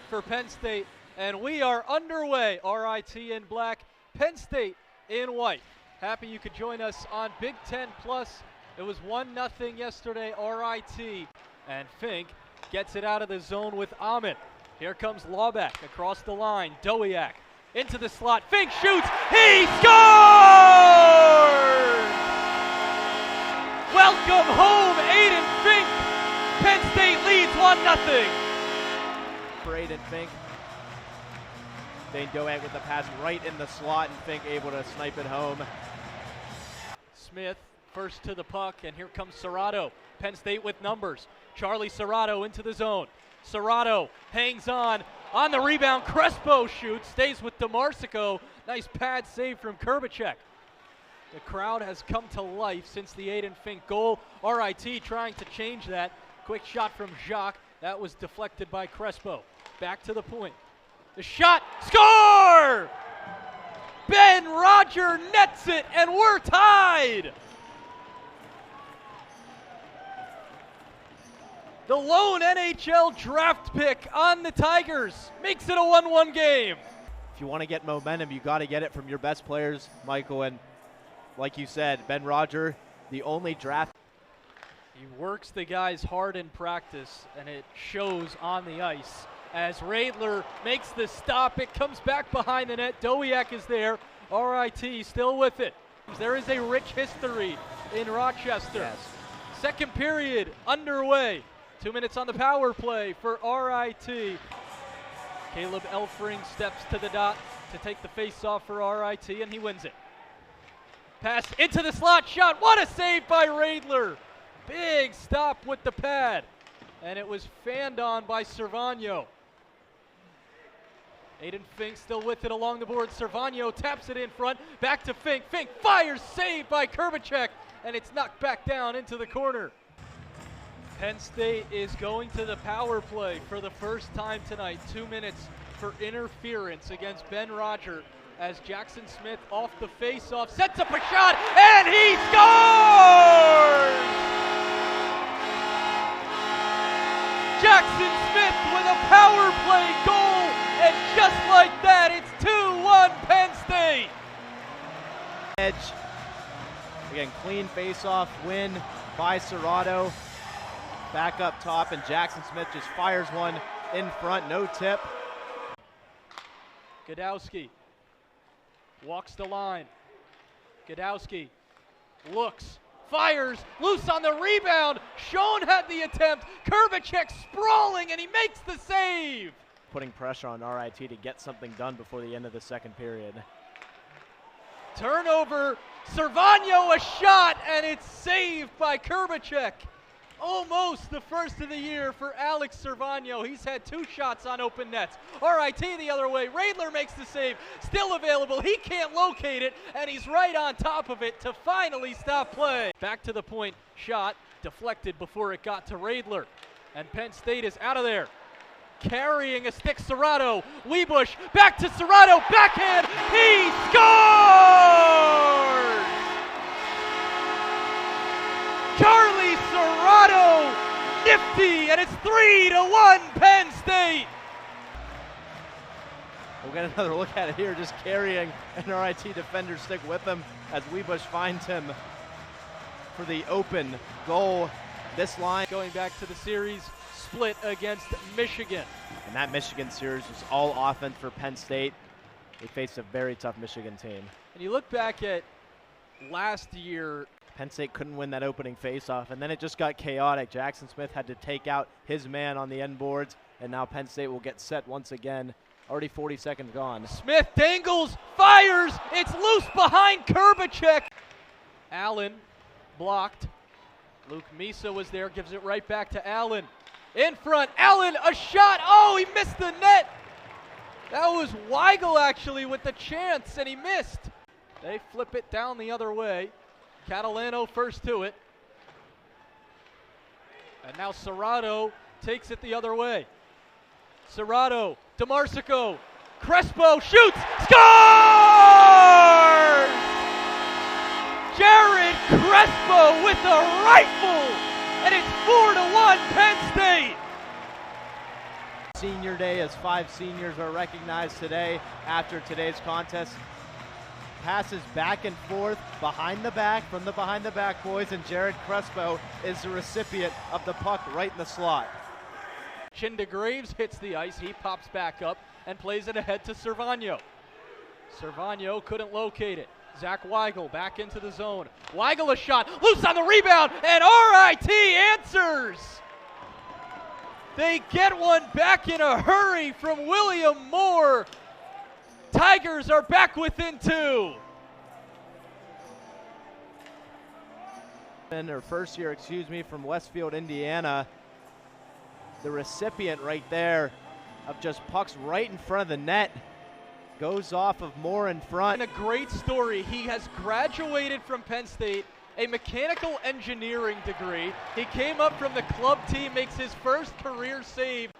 for Penn State, and we are underway. RIT in black, Penn State in white. Happy you could join us on Big Ten Plus. It was 1-0 yesterday, RIT, and Fink gets it out of the zone with Ahmed. Here comes Lawback across the line. Dowiak into the slot. Fink shoots. He scores! Welcome home, Aiden Fink. Penn State leads 1-0. For Aiden Fink. Dane Dowiak with the pass right in the slot, and Fink able to snipe it home. Smith first to the puck, and here comes Serrato. Penn State with numbers. Charlie Serrato into the zone. Serrato hangs on the rebound. Crespo shoots, stays with DeMarsico. Nice pad save from Kurbacek. The crowd has come to life since the Aiden Fink goal. RIT trying to change that. Quick shot from Jacques. That was deflected by Crespo. Back to the point. The shot, score! Ben Roger nets it, and we're tied! The lone NHL draft pick on the Tigers makes it a 1-1 game. If you want to get momentum, you got to get it from your best players, Michael. And like you said, Ben Roger, the only draft. He works the guys hard in practice, and it shows on the ice. As Radler makes the stop, it comes back behind the net. Dowiak is there. RIT still with it. There is a rich history in Rochester. Yes. Second period underway. 2 minutes on the power play for RIT. Caleb Elfring steps to the dot to take the face-off for RIT, and he wins it. Pass into the slot, shot. What a save by Radler. Big stop with the pad. And it was fanned on by Servagno. Aiden Fink still with it along the board. Servagno taps it in front. Back to Fink. Fink fires, saved by Kurbacek. And it's knocked back down into the corner. Penn State is going to the power play for the first time tonight. 2 minutes for interference against Ben Roger as Jackson Smith off the face-off sets up a shot, and he scores! Jackson Smith with a power play goal, and just like that, it's 2-1 Penn State. Edge. Again, clean face-off win by Serrato. Back up top, and Jackson Smith just fires one in front, no tip. Godowski walks the line. Godowski looks, fires, loose on the rebound. Schoen had the attempt. Kurbacek sprawling, and he makes the save. Putting pressure on RIT to get something done before the end of the second period. Turnover, Servagno a shot, and it's saved by Kurbacek. Almost the first of the year for Alex Servagno. He's had 2 shots on open nets. RIT the other way. Radler makes the save. Still available. He can't locate it, and he's right on top of it to finally stop play. Back to the point. Shot deflected before it got to Radler. And Penn State is out of there. Carrying a stick, Serrato. Weebush back to Serrato. Backhand. He scores! Charlie Serrato, nifty, and it's 3-1 Penn State. We'll get another look at it here, just carrying an RIT defender stick with him as Weebush finds him for the open goal. This line going back to the series split against Michigan. And that Michigan series was all offense for Penn State. They faced a very tough Michigan team. And you look back at last year, Penn State couldn't win that opening faceoff, and then it just got chaotic. Jackson Smith had to take out his man on the end boards, and now Penn State will get set once again. Already 40 seconds gone. Smith dangles, fires, it's loose behind Kurbacek. Allen blocked. Luke Misa was there, gives it right back to Allen. In front, Allen, a shot, oh, he missed the net. That was Weigel actually with the chance, and he missed. They flip it down the other way. Catalano first to it. And now Serrato takes it the other way. Serrato, DeMarsico, Crespo shoots, scores! Jared Crespo with a rifle, and it's 4-1 Penn State. Senior Day, as 5 seniors are recognized today after today's contest. Passes back and forth behind the back from the behind the back boys, and Jared Crespo is the recipient of the puck right in the slot. Chinda Graves hits the ice, he pops back up and plays it ahead to Cervano. Cervano couldn't locate it. Zach Weigel back into the zone. Weigel a shot, loose on the rebound, and RIT answers! They get one back in a hurry from William Moore. Tigers are back within 2. In her first year, from Westfield, Indiana. The recipient right there of just pucks right in front of the net. Goes off of Moore in front. And a great story. He has graduated from Penn State, a mechanical engineering degree. He came up from the club team, makes his first career save.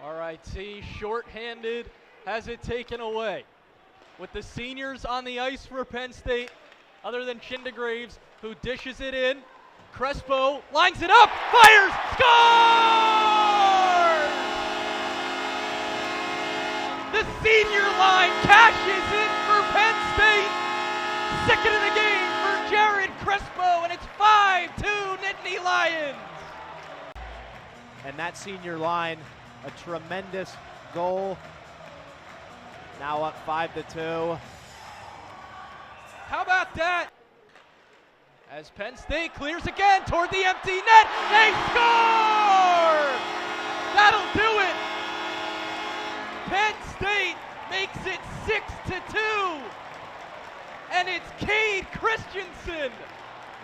RIT shorthanded, has it taken away. With the seniors on the ice for Penn State, other than Chinda Graves, who dishes it in. Crespo lines it up, fires, scores! The senior line cashes in for Penn State. Second of the game for Jared Crespo, and it's 5-2 Nittany Lions. And that senior line, a tremendous goal. Now up 5-2. How about that? As Penn State clears again toward the empty net, they score! That'll do it. Penn State makes it 6-2. And it's Cade Christensen.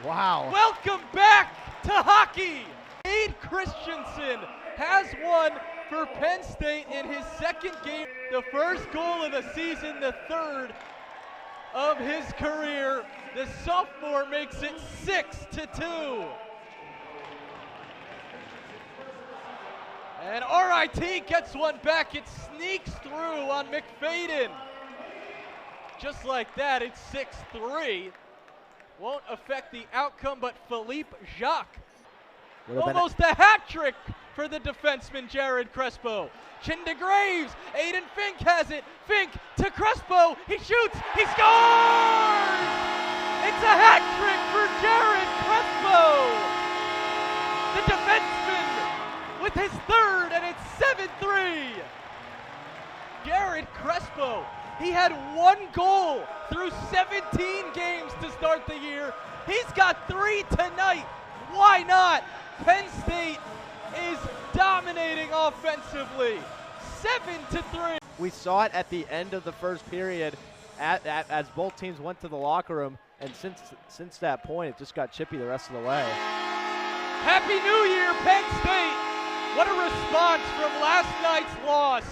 Wow. Welcome back to hockey. Cade Christensen has won for Penn State in his second game. The first goal of the season, the third of his career. The sophomore makes it 6-2. And RIT gets one back. It sneaks through on McFadden. Just like that, it's 6-3. Won't affect the outcome, but Philippe Jacques. Almost a hat trick for the defenseman Jared Crespo. Chinda Graves, Aiden Fink has it. Fink to Crespo, he shoots, he scores! It's a hat trick for Jared Crespo! The defenseman with his third, and it's 7-3. Jared Crespo, he had 1 goal through 17 games to start the year. He's got 3 tonight. Why not? Penn State is dominating offensively. 7-3. We saw it at the end of the first period as both teams went to the locker room, and since that point, it just got chippy the rest of the way. Happy New Year, Penn State! What a response from last night's loss.